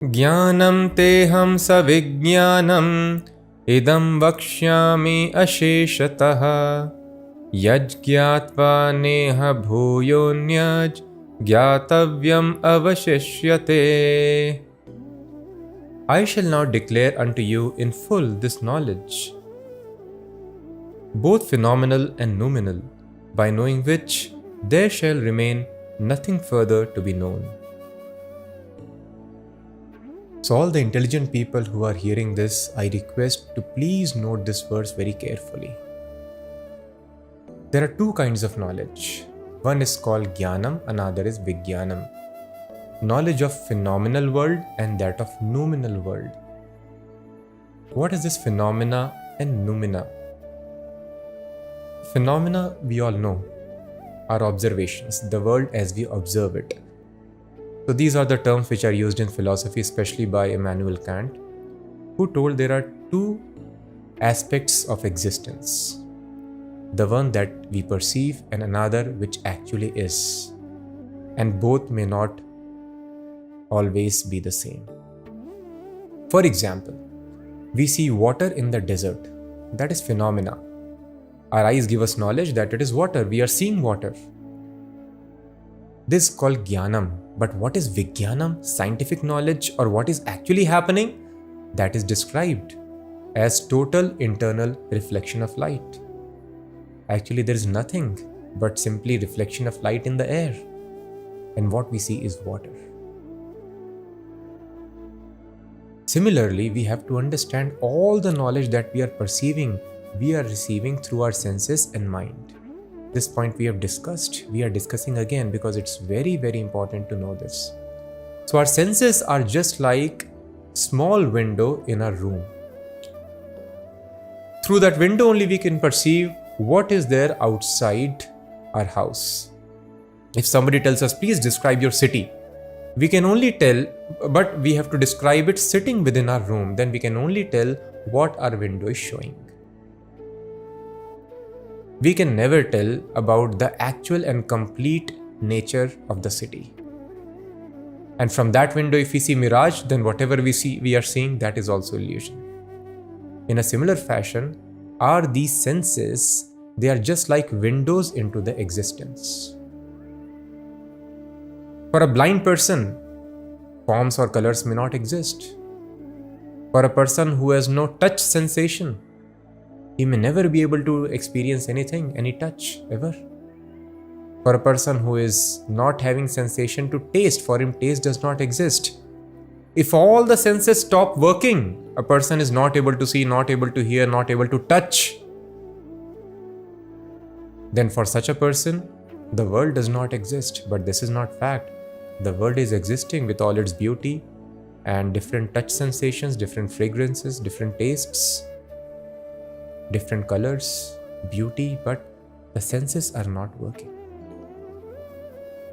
Jnanam teham savijnanam idam vakshyami asheshataha yajgyatva neha bhuyonyaj gyatavyam avashishyate. I shall now declare unto you in full this knowledge, both phenomenal and noumenal, by knowing which there shall remain nothing further to be known. So all the intelligent people who are hearing this, I request to please note this verse very carefully. There are two kinds of knowledge. One is called Jnanam, another is Vijnanam. Knowledge of phenomenal world and that of noumenal world. What is this phenomena and noumena? Phenomena, we all know, are observations, the world as we observe it. So these are the terms which are used in philosophy, especially by Immanuel Kant, who told there are two aspects of existence. The one that we perceive and another which actually is. And both may not always be the same. For example, we see water in the desert. That is phenomena. Our eyes give us knowledge that it is water. We are seeing water. This is called Jnanam. But what is Vijnanam, scientific knowledge, or what is actually happening? That is described as total internal reflection of light. Actually, there is nothing but simply reflection of light in the air. And what we see is water. Similarly, we have to understand all the knowledge that we are perceiving, we are receiving through our senses and mind. This point we have discussed, we are discussing again because it's very, very important to know this. So our senses are just like small window in our room. Through that window only we can perceive what is there outside our house. If somebody tells us, please describe your city, we can only tell, but we have to describe it sitting within our room, then we can only tell what our window is showing. We can never tell about the actual and complete nature of the city. And from that window, if we see mirage, then whatever we are seeing, that is also illusion. In a similar fashion, are these senses, they are just like windows into the existence. For a blind person, forms or colors may not exist. For a person who has no touch sensation, he may never be able to experience anything, any touch, ever. For a person who is not having sensation to taste, for him taste does not exist. If all the senses stop working, a person is not able to see, not able to hear, not able to touch, then for such a person, the world does not exist. But this is not fact. The world is existing with all its beauty and different touch sensations, different fragrances, different tastes, different colors, beauty, but the senses are not working.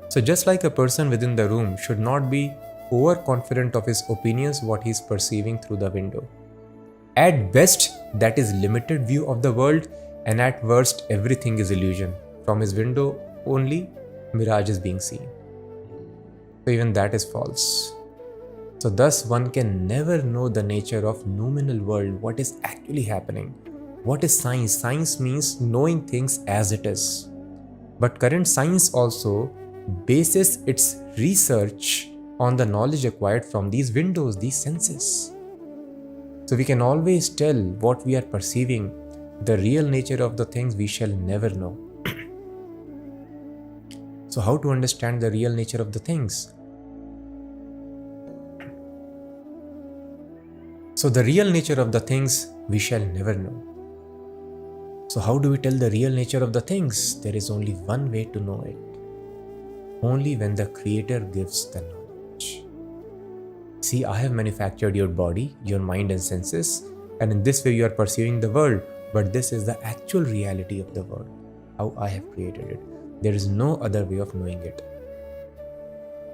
So just like a person within the room should not be overconfident of his opinions, what he is perceiving through the window. At best, that is limited view of the world, and at worst, everything is illusion. From his window only, mirage is being seen. So even that is false. So thus one can never know the nature of noumenal world, what is actually happening. What is science? Science means knowing things as it is. But current science also bases its research on the knowledge acquired from these windows, these senses. So we can always tell what we are perceiving. The real nature of the things we shall never know. So how to understand the real nature of the things? So the real nature of the things we shall never know. So how do we tell the real nature of the things? There is only one way to know it. Only when the Creator gives the knowledge. See, I have manufactured your body, your mind and senses, and in this way you are perceiving the world, but this is the actual reality of the world, how I have created it. There is no other way of knowing it.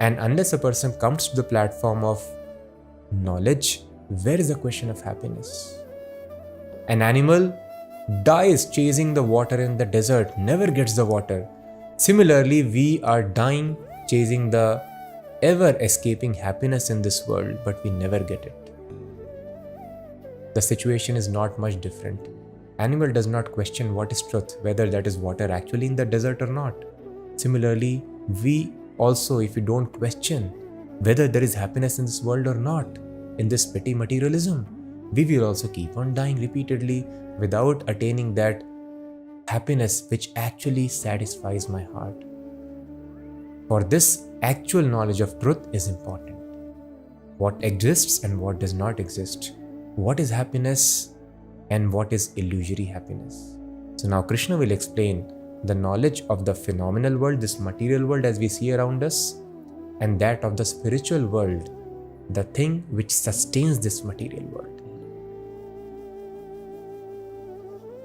And unless a person comes to the platform of knowledge, where is the question of happiness? An animal dies chasing the water in the desert, never gets the water. Similarly, we are dying chasing the ever escaping happiness in this world, but we never get it. The situation is not much different. Animal does not question what is truth, whether that is water actually in the desert or not. Similarly, we also, if we don't question whether there is happiness in this world or not, in this petty materialism, we will also keep on dying repeatedly without attaining that happiness which actually satisfies my heart. For this, actual knowledge of truth is important. What exists and what does not exist. What is happiness and what is illusory happiness. So now Krishna will explain the knowledge of the phenomenal world, this material world as we see around us, and that of the spiritual world, the thing which sustains this material world.